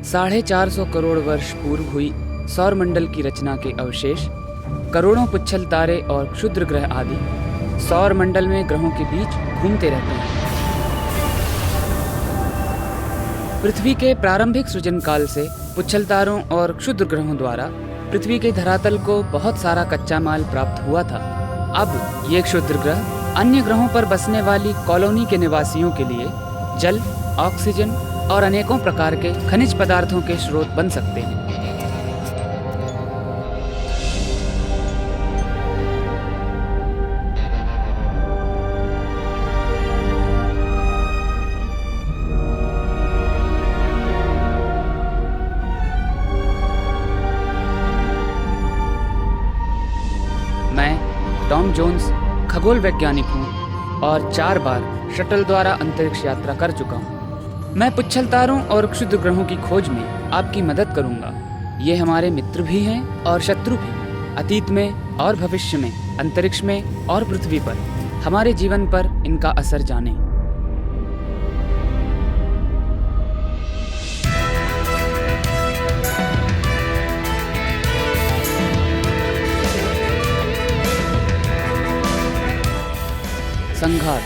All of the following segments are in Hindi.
450 करोड़ वर्ष पूर्व हुई सौरमंडल की रचना के अवशेष, करोड़ों पुच्छल तारे और क्षुद्र ग्रह आदि सौरमंडल में ग्रहों के बीच घूमते रहते हैं। पृथ्वी के प्रारंभिक सृजन काल से पुच्छल तारों और क्षुद्र ग्रहों द्वारा पृथ्वी के धरातल को बहुत सारा कच्चा माल प्राप्त हुआ था। अब ये क्षुद्र ग्रह अन्य ग्रहों पर बसने वाली कॉलोनी के निवासियों के लिए जल, ऑक्सीजन और अनेकों प्रकार के खनिज पदार्थों के स्रोत बन सकते हैं। मैं टॉम जोन्स खगोल वैज्ञानिक हूँ और 4 बार शटल द्वारा अंतरिक्ष यात्रा कर चुका हूँ। मैं पुच्छल तारों और क्षुद्र ग्रहों की खोज में आपकी मदद करूँगा। ये हमारे मित्र भी हैं और शत्रु भी। अतीत में और भविष्य में, अंतरिक्ष में और पृथ्वी पर हमारे जीवन पर इनका असर जानें। संघात,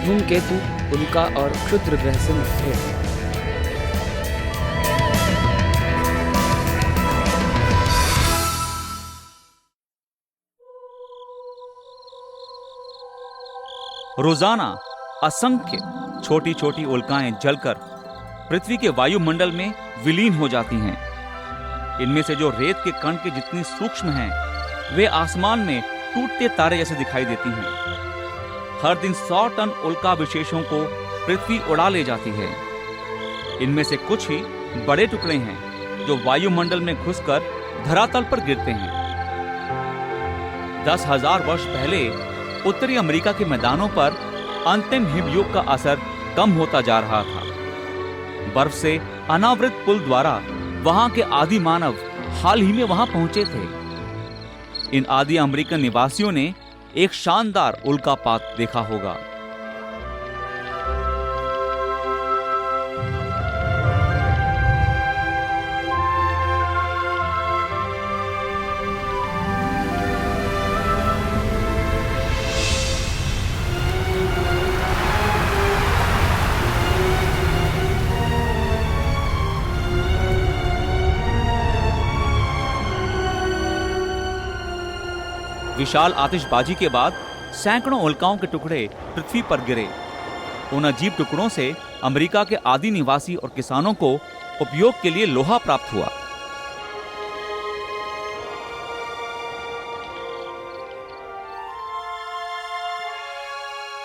धूमकेतु, उल्का और क्षुद्र ग्रह से मुठभेड़। रोजाना असंख्य छोटी छोटी उल्काएं जलकर पृथ्वी के वायुमंडल में विलीन हो जाती हैं। इनमें से जो रेत के कण के जितनी सूक्ष्म हैं, वे आसमान में टूटते तारे जैसे दिखाई देती हैं। हर दिन 100 टन उल्का विशेषों को पृथ्वी उड़ा ले जाती है। इनमें से कुछ ही बड़े टुकड़े हैं जो वायुमंडल में घुसकर धरातल पर गिरते हैं। 10,000 वर्ष पहले उत्तरी अमेरिका के मैदानों पर अंतिम हिमयुग का असर कम होता जा रहा था। बर्फ से अनावृत पुल द्वारा वहां के आदि मानव हाल ही में वहां पहुंचे थे। इन आदि अमेरिकन निवासियों ने एक शानदार उल्कापात देखा होगा। विशाल आतिशबाजी के बाद सैकड़ों उल्काओं के टुकड़े पृथ्वी पर गिरे। उन अजीब टुकड़ों से अमेरिका के आदि निवासी और किसानों को उपयोग के लिए लोहा प्राप्त हुआ।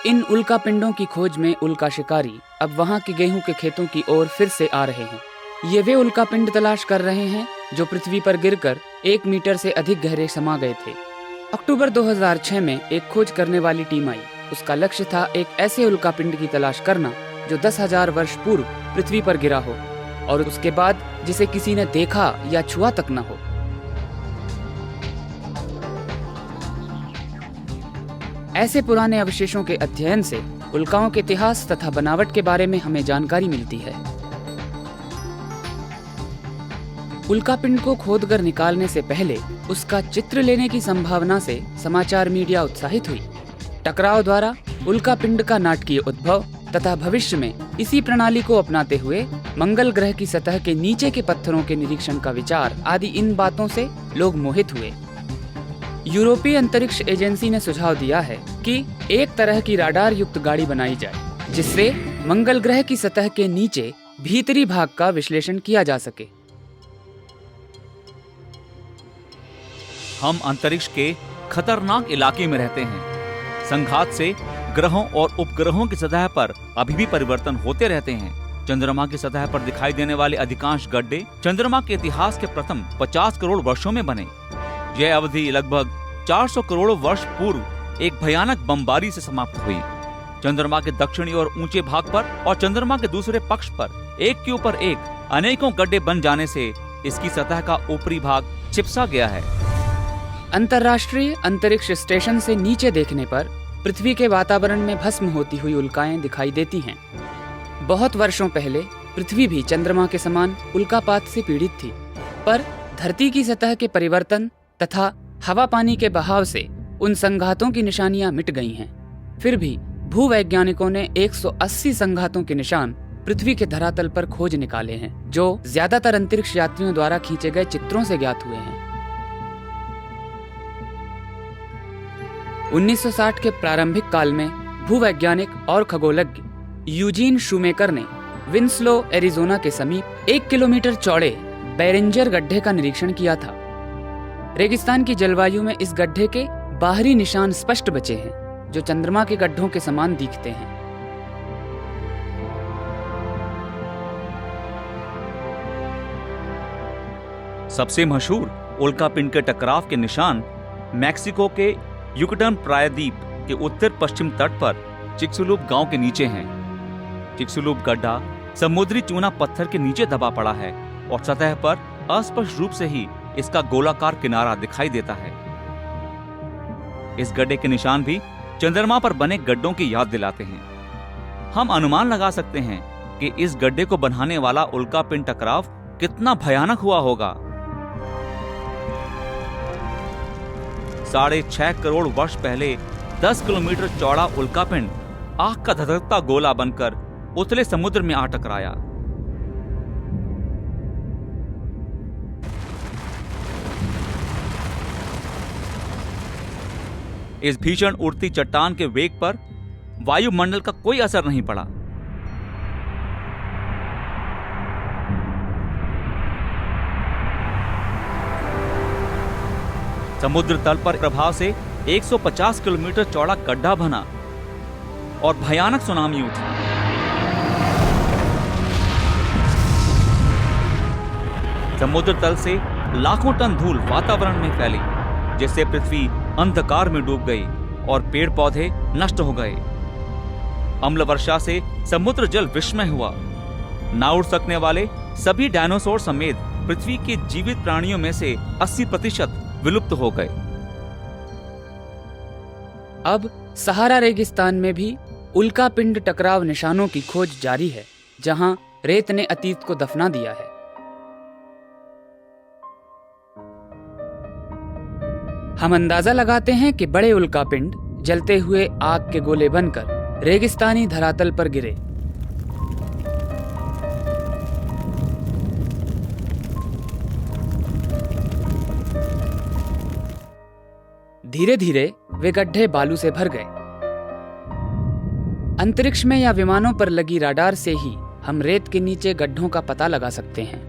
इन उल्का पिंडों की खोज में उल्का शिकारी अब वहां के गेहूं के खेतों की ओर फिर से आ रहे हैं। ये वे उल्का पिंड तलाश कर रहे हैं जो पृथ्वी पर गिरकर 1 मीटर से अधिक गहरे समा गए थे। अक्टूबर 2006 में एक खोज करने वाली टीम आई। उसका लक्ष्य था एक ऐसे उल्का पिंड की तलाश करना जो 10,000 वर्ष पूर्व पृथ्वी पर गिरा हो और उसके बाद जिसे किसी ने देखा या छुआ तक न हो। ऐसे पुराने अवशेषों के अध्ययन से उल्काओं के इतिहास तथा बनावट के बारे में हमें जानकारी मिलती है। उल्कापिंड को खोदकर निकालने से पहले उसका चित्र लेने की संभावना से समाचार मीडिया उत्साहित हुई। टकराव द्वारा उल्कापिंड का नाटकीय उद्भव तथा भविष्य में इसी प्रणाली को अपनाते हुए मंगल ग्रह की सतह के नीचे के पत्थरों के निरीक्षण का विचार आदि इन बातों से लोग मोहित हुए। यूरोपीय अंतरिक्ष एजेंसी ने सुझाव दिया है कि एक तरह की राडार युक्त गाड़ी बनाई जाए जिससे मंगल ग्रह की सतह के नीचे भीतरी भाग का विश्लेषण किया जा सके। हम अंतरिक्ष के खतरनाक इलाके में रहते हैं। संघात से ग्रहों और उपग्रहों की सतह पर अभी भी परिवर्तन होते रहते हैं। चंद्रमा की सतह पर दिखाई देने वाले अधिकांश गड्ढे चंद्रमा के इतिहास के प्रथम 50 करोड़ वर्षों में बने। यह अवधि लगभग 400 करोड़ वर्ष पूर्व एक भयानक बमबारी से समाप्त हुई। चंद्रमा के दक्षिणी और ऊंचे भाग पर और चंद्रमा के दूसरे पक्ष पर एक के ऊपर एक अनेकों गड्ढे बन जाने से इसकी सतह का ऊपरी भाग चिपसा गया है। अंतर्राष्ट्रीय अंतरिक्ष स्टेशन से नीचे देखने पर पृथ्वी के वातावरण में भस्म होती हुई उल्काएं दिखाई देती हैं। बहुत वर्षों पहले पृथ्वी भी चंद्रमा के समान उल्कापात से पीड़ित थी, पर धरती की सतह के परिवर्तन तथा हवा पानी के बहाव से उन संघातों की निशानियां मिट गई हैं। फिर भी भूवैज्ञानिकों ने 180 संघातों के निशान पृथ्वी के धरातल पर खोज निकाले हैं, जो ज्यादातर अंतरिक्ष यात्रियों द्वारा खींचे गए चित्रों से ज्ञात हुए हैं। 1960 के प्रारंभिक काल में भूवैज्ञानिक और खगोलज्ञ यूजीन शूमेकर ने विंसलो, एरिजोना के समीप 1 किलोमीटर चौड़े बेरिंजर गड्ढे का निरीक्षण किया था। रेगिस्तान की जलवायु में इस गड्ढे के बाहरी निशान स्पष्ट बचे हैं, जो चंद्रमा के गड्ढों के समान दिखते हैं। सबसे मशहूर उल्कापिंड के टकराव के निशान मैक्सिको के युकटन प्रायद्वीप के उत्तर पश्चिम तट पर चिक्सुलूप गांव के नीचे हैं। चिक्सुलूप गड्ढा समुद्री चूना पत्थर के नीचे दबा पड़ा है और सतह पर अस्पष्ट रूप से ही इसका गोलाकार किनारा दिखाई देता है। इस गड्ढे के निशान भी चंद्रमा पर बने गड्ढों की याद दिलाते हैं। हम अनुमान लगा सकते हैं कि इस गड्ढे को बनाने वाला उल्कापिंड टकराव कितना भयानक हुआ होगा। 6.5 करोड़ वर्ष पहले 10 किलोमीटर चौड़ा उल्कापिंड आग का धधकता गोला बनकर उथले समुद्र में आ टकराया। इस भीषण उड़ती चट्टान के वेग पर वायुमंडल का कोई असर नहीं पड़ा। समुद्र तल पर प्रभाव से 150 किलोमीटर चौड़ा गड्ढा बना और भयानक सुनामी उठी। समुद्र तल से लाखों टन धूल वातावरण में फैली, जिससे पृथ्वी अंधकार में डूब गई और पेड़ पौधे नष्ट हो गए। अम्ल वर्षा से समुद्र जल विस्मय हुआ। ना उड़ सकने वाले सभी डायनासोर समेत पृथ्वी के जीवित प्राणियों में से 80% विलुप्त हो गए। अब सहारा रेगिस्तान में भी उल्कापिंड टकराव निशानों की खोज जारी है, जहां रेत ने अतीत को दफना दिया है। हम अंदाजा लगाते हैं कि बड़े उल्कापिंड जलते हुए आग के गोले बनकर रेगिस्तानी धरातल पर गिरे। धीरे धीरे वे गड्ढे बालू से भर गए। अंतरिक्ष में या विमानों पर लगी राडार से ही हम रेत के नीचे गड्ढों का पता लगा सकते हैं।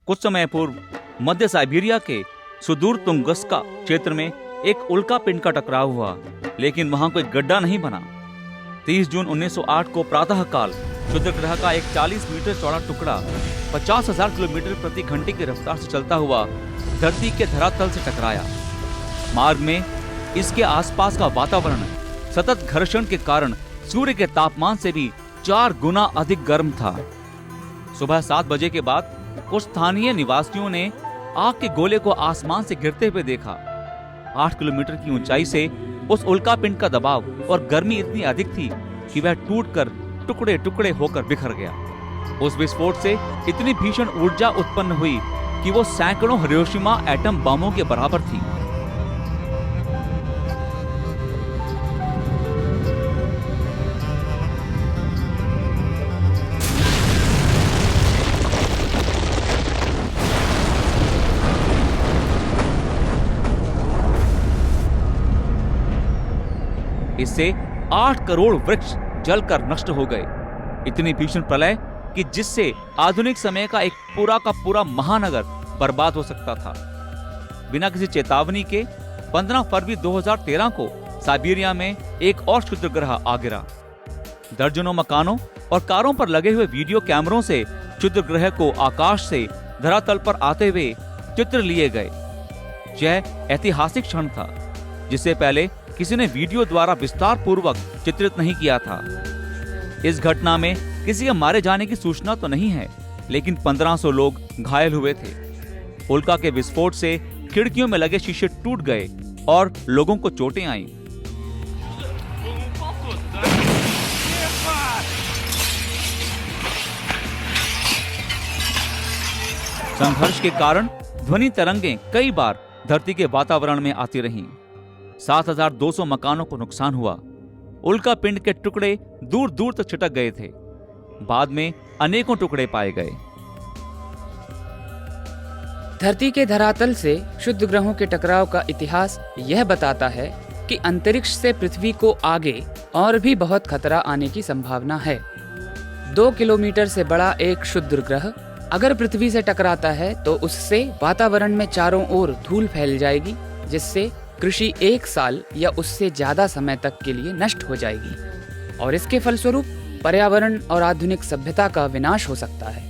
कुछ समय पूर्व मध्य साइबेरिया के सुदूर तुंगस्का क्षेत्र में एक उल्कापिंड का टकराव हुआ, लेकिन वहां कोई गड्ढा नहीं बना। 30 जून 1908 को प्रातःकाल क्षुद्र ग्रह का एक 40 मीटर चौड़ा टुकड़ा 50,000 किलोमीटर प्रति घंटे की रफ्तार से चलता हुआ धरती के धरातल से टकराया। मार्ग में इसके आसपास का वातावरण सतत घर्षण के कारण सूर्य के तापमान से भी 4 गुना अधिक गर्म था। सुबह 7 बजे के बाद कुछ स्थानीय निवासियों ने आग के गोले को आसमान से गिरते हुए देखा। 8 किलोमीटर की ऊंचाई से उस उल्कापिंड का दबाव और गर्मी इतनी अधिक थी कि वह टूटकर टुकड़े टुकड़े होकर बिखर गया। उस विस्फोट से इतनी भीषण ऊर्जा उत्पन्न हुई कि वो सैकड़ों हिरोशिमा एटम बमों के बराबर थी। इससे 8 करोड़ वृक्ष जलकर नष्ट हो गए। इतनी भीषण प्रलय कि जिससे आधुनिक समय का एक पूरा महानगर बर्बाद हो सकता था। बिना किसी चेतावनी के 15 फरवरी 2013 को साइबेरिया में एक और क्षुद्र ग्रह आ गिरा। दर्जनों मकानों और कारों पर लगे हुए वीडियो कैमरों से क्षुद्र ग्रह को आकाश से धरातल पर आते हुए चित्र लिए गए। यह ऐतिहासिक क्षण था जिसे पहले किसी ने वीडियो द्वारा विस्तार पूर्वक चित्रित नहीं किया था। इस घटना में किसी के मारे जाने की सूचना तो नहीं है, लेकिन 1500 लोग घायल हुए थे। उल्का के विस्फोट से खिड़कियों में लगे शीशे टूट गए और लोगों को चोटें आईं। संघर्ष के कारण ध्वनि तरंगें कई बार धरती के वातावरण में आती रहीं। 7,200 मकानों को नुकसान हुआ। उल्का पिंड के टुकड़े दूर दूर तक छिटक गए थे। बाद में अनेकों टुकड़े पाए गए। धरती के धरातल से शुद्ध ग्रहों के टकराव का इतिहास यह बताता है कि अंतरिक्ष से पृथ्वी को आगे और भी बहुत खतरा आने की संभावना है। 2 किलोमीटर से बड़ा एक शुद्ध ग्रह अगर पृथ्वी से टकराता है तो उससे वातावरण में चारों ओर धूल फैल जाएगी, जिससे कृषि 1 साल या उससे ज्यादा समय तक के लिए नष्ट हो जाएगी और इसके फलस्वरूप पर्यावरण और आधुनिक सभ्यता का विनाश हो सकता है।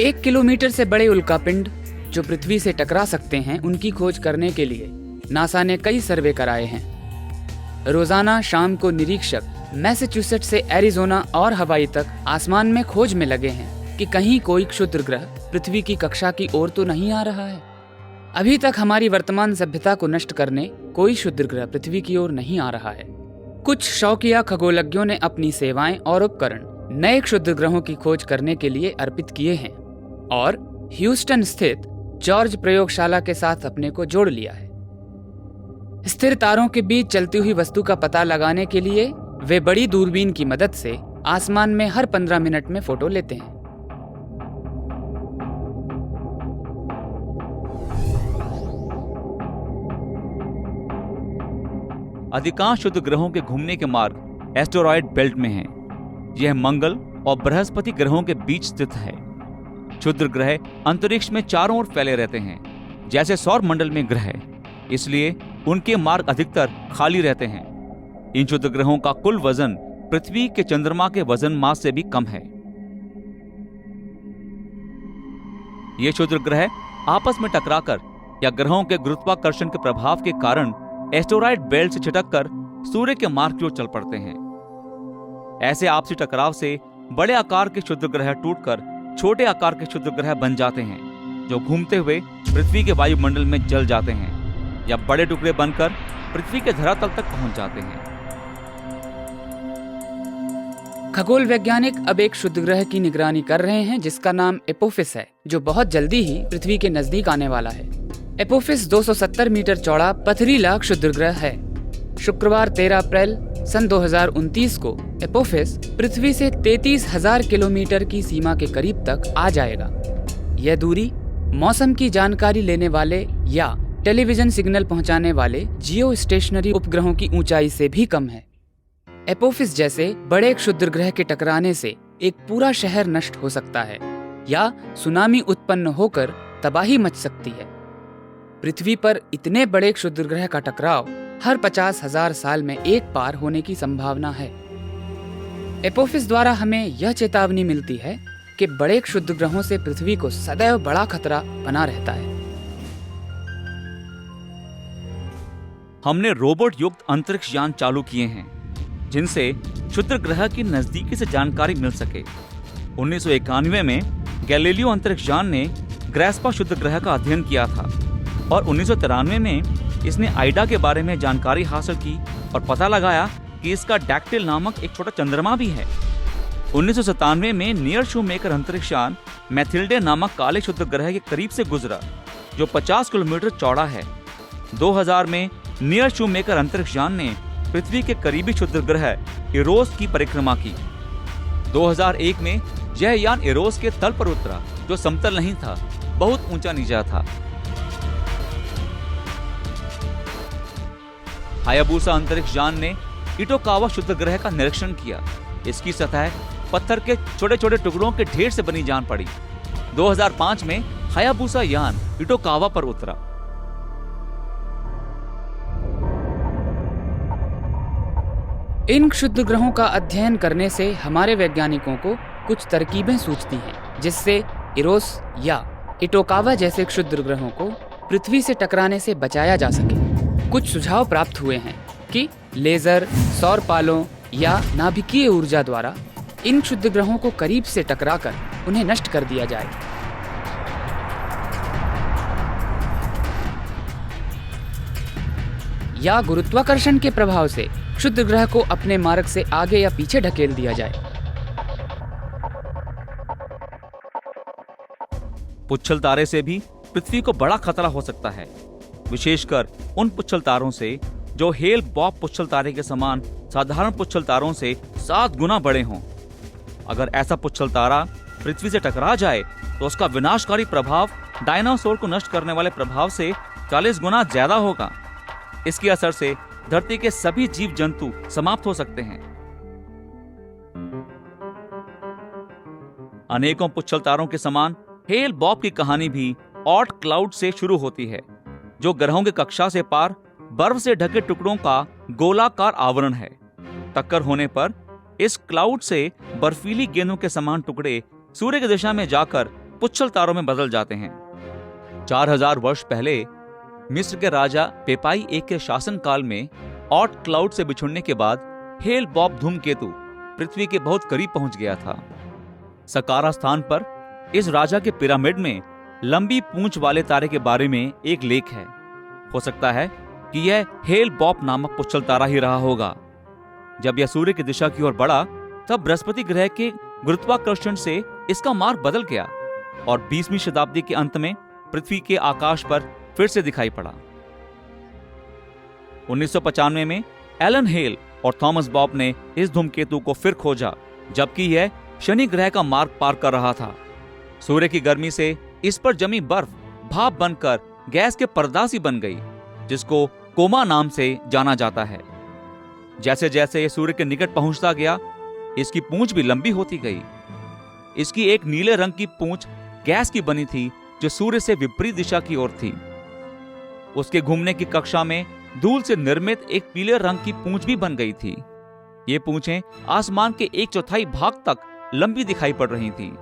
1 किलोमीटर से बड़े उल्कापिंड जो पृथ्वी से टकरा सकते हैं, उनकी खोज करने के लिए नासा ने कई सर्वे कराए हैं। रोजाना शाम को निरीक्षक मैसाचुसेट्स से एरिजोना और हवाई तक आसमान में खोज में लगे हैं कि कहीं कोई क्षुद्र ग्रह पृथ्वी की कक्षा की ओर तो नहीं आ रहा है। अभी तक हमारी वर्तमान सभ्यता को नष्ट करने कोई क्षुद्र ग्रह पृथ्वी की ओर नहीं आ रहा है। कुछ शौकिया खगोलज्ञों ने अपनी सेवाएं और उपकरण नए क्षुद्र ग्रहों की खोज करने के लिए अर्पित किए हैं और ह्यूस्टन स्थित जॉर्ज प्रयोगशाला के साथ अपने को जोड़ लिया है। स्थिर तारों के बीच चलती हुई वस्तु का पता लगाने के लिए वे बड़ी दूरबीन की मदद से आसमान में हर 15 मिनट में फोटो लेते हैं। अधिकांश शुद्ध ग्रहों के घूमने के मार्ग एस्टेरॉयड बेल्ट में हैं। यह मंगल और बृहस्पति ग्रहों के बीच स्थित है। क्षुद्र ग्रह अंतरिक्ष में चारों ओर फैले रहते हैं, जैसे सौर मंडल में ग्रह, इसलिए उनके मार्ग अधिकतर खाली रहते हैं। इन क्षुद्र ग्रहों का कुल वजन पृथ्वी के चंद्रमा के वजन मास से भी कम है। ये क्षुद्र ग्रह आपस में टकराकर या ग्रहों के गुरुत्वाकर्षण के प्रभाव के कारण एस्टेरॉयड बेल्ट से छिटककर सूर्य के मार्ग की ओर चल पड़ते हैं। ऐसे आपसी टकराव से बड़े आकार के क्षुद्र ग्रह टूटकर छोटे आकार के क्षुद्र ग्रह बन जाते हैं, जो घूमते हुए पृथ्वी के वायुमंडल में जल जाते हैं या बड़े टुकड़े बनकर पृथ्वी के धरातल तक पहुंच जाते हैं। खगोल वैज्ञानिक अब एक क्षुद्र ग्रह की निगरानी कर रहे हैं जिसका नाम एपोफिस है, जो बहुत जल्दी ही पृथ्वी के नजदीक आने वाला है। एपोफिस 270 मीटर चौड़ा पथरीला क्षुद्र ग्रह है। शुक्रवार 13 अप्रैल सन 2029 को एपोफिस पृथ्वी से 33,000 किलोमीटर की सीमा के करीब तक आ जाएगा। यह दूरी मौसम की जानकारी लेने वाले या टेलीविजन सिग्नल पहुंचाने वाले जियो स्टेशनरी उपग्रहों की ऊंचाई से भी कम है। एपोफिस जैसे बड़े क्षुद्र ग्रह के टकराने से एक पूरा शहर नष्ट हो सकता है या सुनामी उत्पन्न होकर तबाही मच सकती है। पृथ्वी पर इतने बड़े क्षुद्र ग्रह का टकराव हर 50,000 साल में एक बार होने की संभावना है। एपोफिस द्वारा हमें यह चेतावनी मिलती है कि बड़े क्षुद्र ग्रहों से पृथ्वी को सदैव बड़ा खतरा बना रहता है। हमने रोबोट युक्त अंतरिक्ष यान चालू किए हैं, जिनसे क्षुद्र ग्रह की नजदीकी से जानकारी मिल सके। 1991 में गैलीलियो अंतरिक्ष यान ने ग्रैस्पा क्षुद्र ग्रह का अध्ययन किया था और 1993 में इसने आइडा के बारे में जानकारी हासिल की और पता लगाया कि इसका डैक्टिल नामक एक छोटा चंद्रमा भी है। 1997 में नियर शूमेकर अंतरिक्ष यान मैथिल्डे नामक काले क्षुद्र ग्रह के करीब से गुजरा, जो 50 किलोमीटर चौड़ा है। 2000 में नियर शूमेकर अंतरिक्ष यान ने पृथ्वी के करीबी क्षुद्र ग्रह इरोस की परिक्रमा की। 2001 में यह यान इरोस के तल पर उतरा, जो समतल नहीं था, बहुत ऊंचा नीचा था। हायाबुसा अंतरिक्ष यान ने इटोकावा क्षुद्र ग्रह का निरीक्षण किया। इसकी सतह पत्थर के छोटे छोटे टुकड़ों के ढेर से बनी जान पड़ी। 2005 में हायाबुसा यान इटोकावा पर उतरा। इन क्षुद्र ग्रहों का अध्ययन करने से हमारे वैज्ञानिकों को कुछ तरकीबें सूझती हैं, जिससे इरोस या इटोकावा जैसे क्षुद्र ग्रहों को पृथ्वी से टकराने से बचाया जा सके। कुछ सुझाव प्राप्त हुए हैं कि लेजर, सौर पालों या नाभिकीय ऊर्जा द्वारा इन क्षुद्र ग्रहों को करीब से टकराकर उन्हें नष्ट कर दिया जाए। या गुरुत्वाकर्षण के प्रभाव से क्षुद्र ग्रह को अपने मार्ग से आगे या पीछे ढकेल दिया जाए। पुच्छल तारे से भी पृथ्वी को बड़ा खतरा हो सकता है, विशेषकर उन पुच्छल तारों से जो हेल बॉब पुच्छल तारे के समान साधारण पुच्छल तारों से 7 गुना बड़े हों। अगर ऐसा पुच्छल तारा पृथ्वी से टकरा जाए तो उसका विनाशकारी प्रभाव डायनासोर को नष्ट करने वाले प्रभाव से 40 गुना ज्यादा होगा। इसके असर से धरती के सभी जीव जंतु समाप्त हो सकते हैं। अनेकों पुच्छल तारों के समान हेल बॉब की कहानी भी ऑट क्लाउड से शुरू होती है, जो ग्रहों की कक्षा से पार बर्फ से ढके टुकड़ों का गोलाकार आवरण है। टक्कर होने पर इस क्लाउड से बर्फीली गेंदों के समान टुकड़े सूर्य की दिशा में जाकर पुच्छल तारों में बदल जाते हैं। 4000 वर्ष पहले मिस्र के राजा पेपाई एक के शासनकाल में ऑट क्लाउड से बिछुड़ने के बाद हेल बॉब धूमकेतु पृथ्वी के बहुत करीब पहुंच गया था। सकारा स्थान पर इस राजा के पिरामिड में लंबी पूंछ वाले तारे के बारे में एक लेख है। हो सकता है कि यह हेल बॉब नामक पुच्छल तारा ही रहा होगा। जब यह सूर्य की दिशा की ओर बढ़ा तब बृहस्पति ग्रह के गुरुत्वाकर्षण से इसका मार्ग बदल गया और 20वीं शताब्दी के अंत में पृथ्वी के आकाश पर फिर से दिखाई पड़ा। 1995 में एलन हेल और थॉमस बॉब ने इस धूमकेतु को फिर खोजा, जबकि यह शनि ग्रह का मार्ग पार कर रहा था। सूर्य की गर्मी से इस पर जमी बर्फ भाप बनकर गैस के परदासी बन गई, जिसको कोमा नाम से जाना जाता है। जैसे जैसे यह सूर्य के निकट पहुंचता गया, इसकी पूंछ भी लंबी होती गई। इसकी एक नीले रंग की पूंछ गैस की बनी थी, जो सूर्य से विपरीत दिशा की ओर थी। उसके घूमने की कक्षा में धूल से निर्मित एक पीले रंग की पूंछ भी बन गई थी। ये पूंछें आसमान के 1/4 भाग तक लंबी दिखाई पड़ रही थी।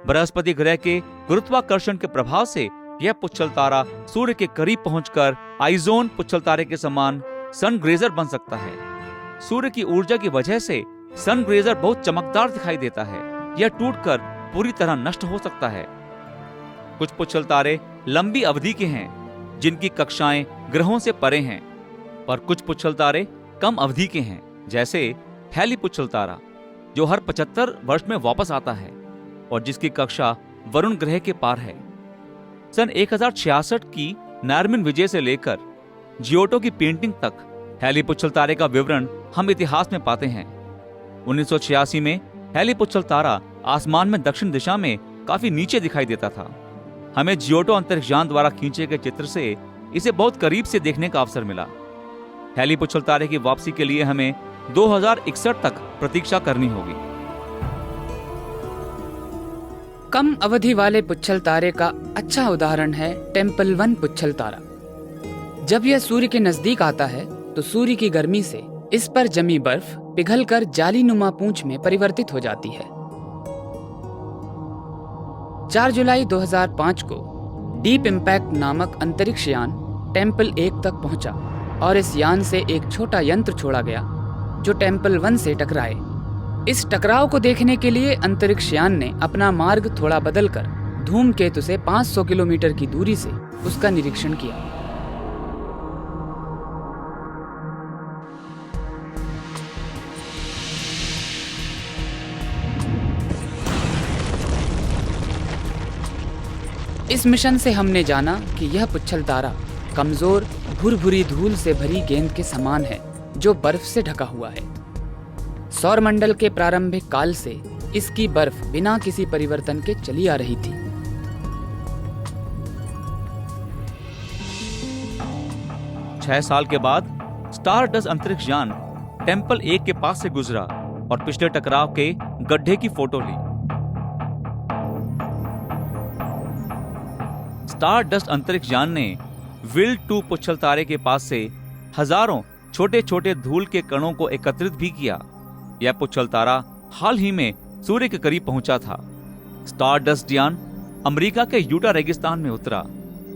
बृहस्पति ग्रह के गुरुत्वाकर्षण के प्रभाव से यह पुच्छल तारा सूर्य के करीब पहुंचकर आइजोन पुच्छल तारे के समान सनग्रेजर बन सकता है। सूर्य की ऊर्जा की वजह से सनग्रेजर बहुत चमकदार दिखाई देता है। यह टूटकर पूरी तरह नष्ट हो सकता है। कुछ पुच्छल तारे लंबी अवधि के हैं, जिनकी कक्षाएं ग्रहों से परे हैं, पर कुछ पुच्छल तारे कम अवधि के हैं, जैसे हैली पुच्छल तारा, जो हर 75 वर्ष में वापस आता है और जिसकी कक्षा वरुण ग्रह के पार है। सन 1066 की नार्मन विजय से लेकर जियोटो की पेंटिंग तक हैली पुच्छल तारे का विवरण हम इतिहास में पाते हैं। 1986 में हैली पुच्छल तारा आसमान में दक्षिण दिशा में काफी नीचे दिखाई देता था। हमें जियोटो अंतरिक्ष यान द्वारा खींचे गए चित्र से इसे बहुत करीब से देखने का अवसर मिला। हैली पुच्छल तारे की वापसी के लिए हमें 2061 तक प्रतीक्षा करनी होगी। कम अवधि वाले पुच्छल तारे का अच्छा उदाहरण है टेम्पल 1 पुच्छल तारा। जब यह सूर्य के नजदीक आता है तो सूर्य की गर्मी से इस पर जमी बर्फ पिघलकर जालीनुमा पूंछ में परिवर्तित हो जाती है। 4 जुलाई 2005 को डीप इम्पैक्ट नामक अंतरिक्ष यान टेम्पल 1 तक पहुंचा और इस यान से एक छोटा यंत्र छोड़ा गया जो टेम्पल 1 से टकराए। इस टकराव को देखने के लिए अंतरिक्ष यान ने अपना मार्ग थोड़ा बदलकर धूमकेतु से 500 किलोमीटर की दूरी से उसका निरीक्षण किया। इस मिशन से हमने जाना कि यह पुच्छल तारा कमजोर भुरभुरी धूल से भरी गेंद के समान है, जो बर्फ से ढका हुआ है। सौरमंडल के प्रारंभिक काल से इसकी बर्फ बिना किसी परिवर्तन के चली आ रही थी। छह साल के बाद स्टारडस्ट अंतरिक्ष यान टेम्पल 1 के पास से गुजरा और पिछले टकराव के गड्ढे की फोटो ली। स्टारडस्ट अंतरिक्ष यान ने विल्ड 2 पुच्छल तारे के पास से हजारों छोटे छोटे धूल के कणों को एकत्रित भी किया। यह पुच्छल तारा हाल ही में सूर्य के करीब पहुंचा था। स्टारडस्ट यान अमेरिका के यूटा रेगिस्तान में उतरा।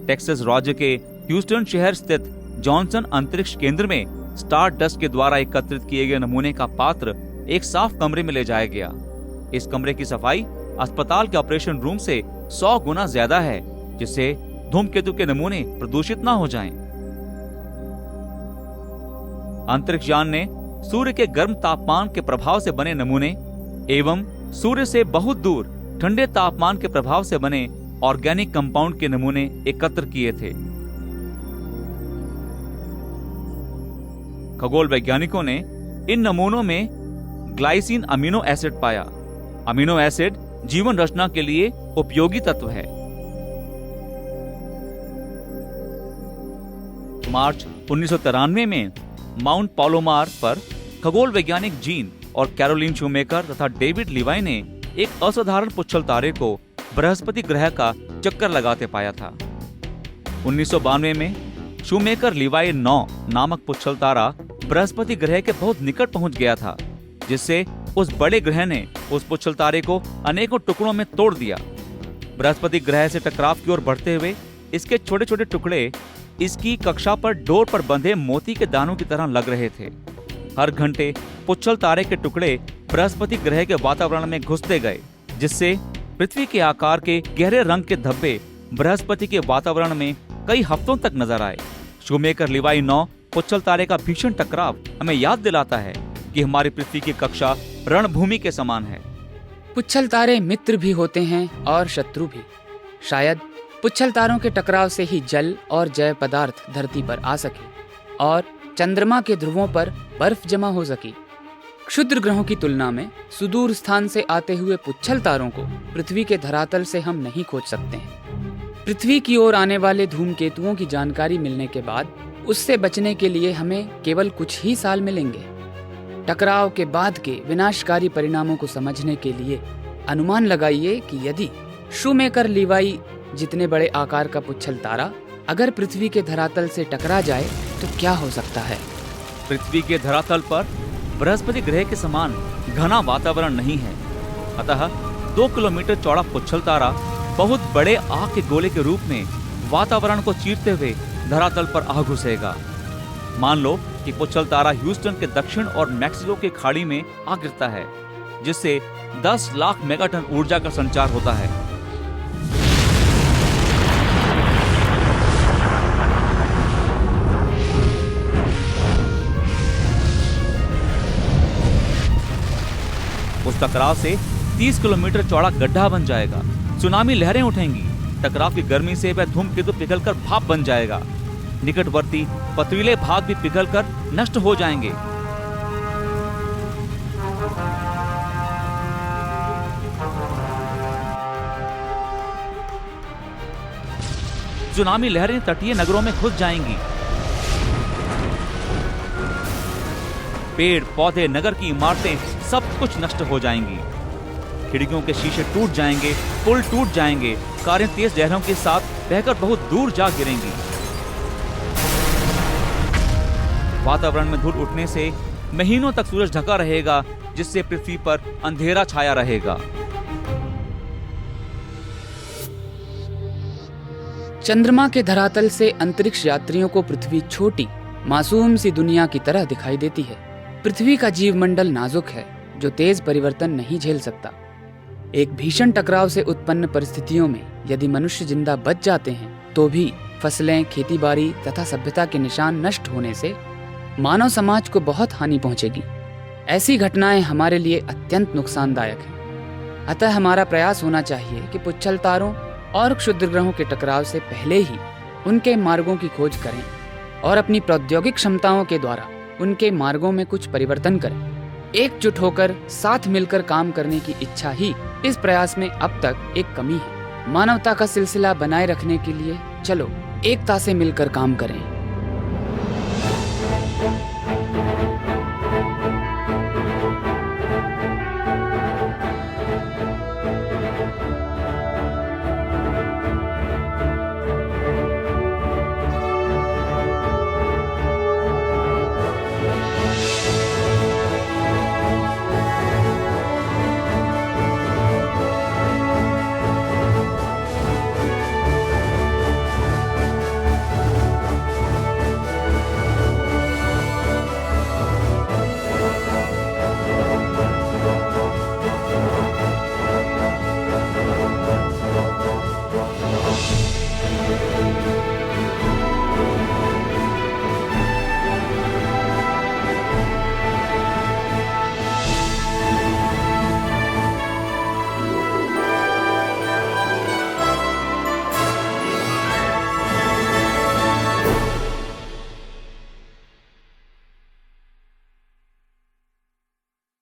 टेक्सास राज्य के ह्यूस्टन शहर स्थित जॉनसन अंतरिक्ष केंद्र में स्टारडस्ट के द्वारा एकत्रित किए गए नमूने का पात्र एक साफ कमरे में ले जाया गया। इस कमरे की सफाई अस्पताल के ऑपरेशन रूम से 100 गुना ज्यादा है, जिससे धूमकेतु के नमूने प्रदूषित ना हो जाएं। अंतरिक्ष यान ने सूर्य के गर्म तापमान के प्रभाव से बने नमूने एवं सूर्य से बहुत दूर ठंडे तापमान के प्रभाव से बने ऑर्गेनिक कंपाउंड के नमूने एकत्र किए थे। खगोल वैज्ञानिकों ने इन नमूनों में ग्लाइसिन अमीनो एसिड पाया। अमीनो एसिड जीवन रचना के लिए उपयोगी तत्व है। मार्च 1993 में माउंट पालोमार पर खगोल वैज्ञानिक जीन और कैरोलिन शूमेकर तथा डेविड लिवाई ने एक असाधारण पुच्छल तारे को बृहस्पति ग्रह का चक्कर लगाते पाया था। 1992 में शूमेकर लिवाई 9 नामक पुच्छल तारा बृहस्पति ग्रह के बहुत निकट पहुंच गया था, जिससे उस बड़े ग्रह ने उस पुच्छल तारे को अनेकों टुकड़ों में तोड़ दिया। बृहस्पति ग्रह से टकराव की ओर बढ़ते हुए इसके छोटे छोटे टुकड़े इसकी कक्षा पर डोर पर बंधे मोती के दानों की तरह लग रहे थे। हर घंटे पुच्छल तारे के टुकड़े बृहस्पति ग्रह के वातावरण में घुसते गए, जिससे पृथ्वी के आकार के गहरे रंग के धब्बे बृहस्पति के वातावरण में कई हफ्तों तक नजर आए। शूमेकर लिवाई 9 पुच्छल तारे का भीषण टकराव हमें याद दिलाता है कि हमारी पृथ्वी की कक्षा रणभूमि के समान है। पुच्छल तारे मित्र भी होते हैं और शत्रु भी। शायद पुच्छल तारों के टकराव से ही जल और जैव पदार्थ धरती पर आ सके और चंद्रमा के ध्रुवों पर बर्फ जमा हो सकी। क्षुद्र ग्रहों की तुलना में सुदूर स्थान से आते हुए पुच्छल तारों को पृथ्वी के धरातल से हम नहीं खोज सकते हैं। पृथ्वी की ओर आने वाले धूमकेतुओं की जानकारी मिलने के बाद उससे बचने के लिए हमें केवल कुछ ही साल मिलेंगे। टकराव के बाद के विनाशकारी परिणामों को समझने के लिए अनुमान लगाइए कि यदि शूमेकर लिवाई जितने बड़े आकार का पुच्छल तारा अगर पृथ्वी के धरातल से टकरा जाए तो क्या हो सकता है। पृथ्वी के धरातल पर बृहस्पति ग्रह के समान घना वातावरण नहीं है, अतः 2 किलोमीटर चौड़ा पुच्छल तारा बहुत बड़े आग के गोले के रूप में वातावरण को चीरते हुए धरातल पर आ घुसेगा। मान लो कि पुच्छल तारा ह्यूस्टन के दक्षिण और मैक्सिको के खाड़ी में आ गिरता है, जिससे 10 लाख मेगाटन ऊर्जा का संचार होता है। उस टकराव से 30 किलोमीटर चौड़ा गड्ढा बन जाएगा। सुनामी लहरें उठेंगी। टकराव की गर्मी से वह धूमकेतु पिघलकर भाप बन जाएगा। निकटवर्ती पथरीले भाग भी पिघलकर नष्ट हो जाएंगे। सुनामी लहरें तटीय नगरों में घुस जाएंगी। पेड़ पौधे नगर की इमारतें सब कुछ नष्ट हो जाएंगी। खिड़कियों के शीशे टूट जाएंगे, पुल टूट जाएंगे, कारें तेज लहरों के साथ बहकर बहुत दूर जा गिरेंगी। वातावरण में धूल उठने से महीनों तक सूरज ढका रहेगा, जिससे पृथ्वी पर अंधेरा छाया रहेगा। चंद्रमा के धरातल से अंतरिक्ष यात्रियों को पृथ्वी छोटी मासूम सी दुनिया की तरह दिखाई देती है। पृथ्वी का जीवमंडल नाजुक है, जो तेज परिवर्तन नहीं झेल सकता। एक भीषण टकराव से उत्पन्न परिस्थितियों में यदि मनुष्य जिंदा बच जाते हैं तो भी फसलें, खेतीबाड़ी तथा सभ्यता के निशान नष्ट होने से मानव समाज को बहुत हानि पहुंचेगी। ऐसी घटनाएं हमारे लिए अत्यंत नुकसानदायक हैं। अतः हमारा प्रयास होना चाहिए कि पुच्छल तारों और क्षुद्र ग्रहों के टकराव से पहले ही उनके मार्गों की खोज करें और अपनी प्रौद्योगिक क्षमताओं के द्वारा उनके मार्गों में कुछ परिवर्तन करें। एकजुट होकर साथ मिलकर काम करने की इच्छा ही इस प्रयास में अब तक एक कमी है। मानवता का सिलसिला बनाए रखने के लिए चलो एकता से मिलकर काम करें।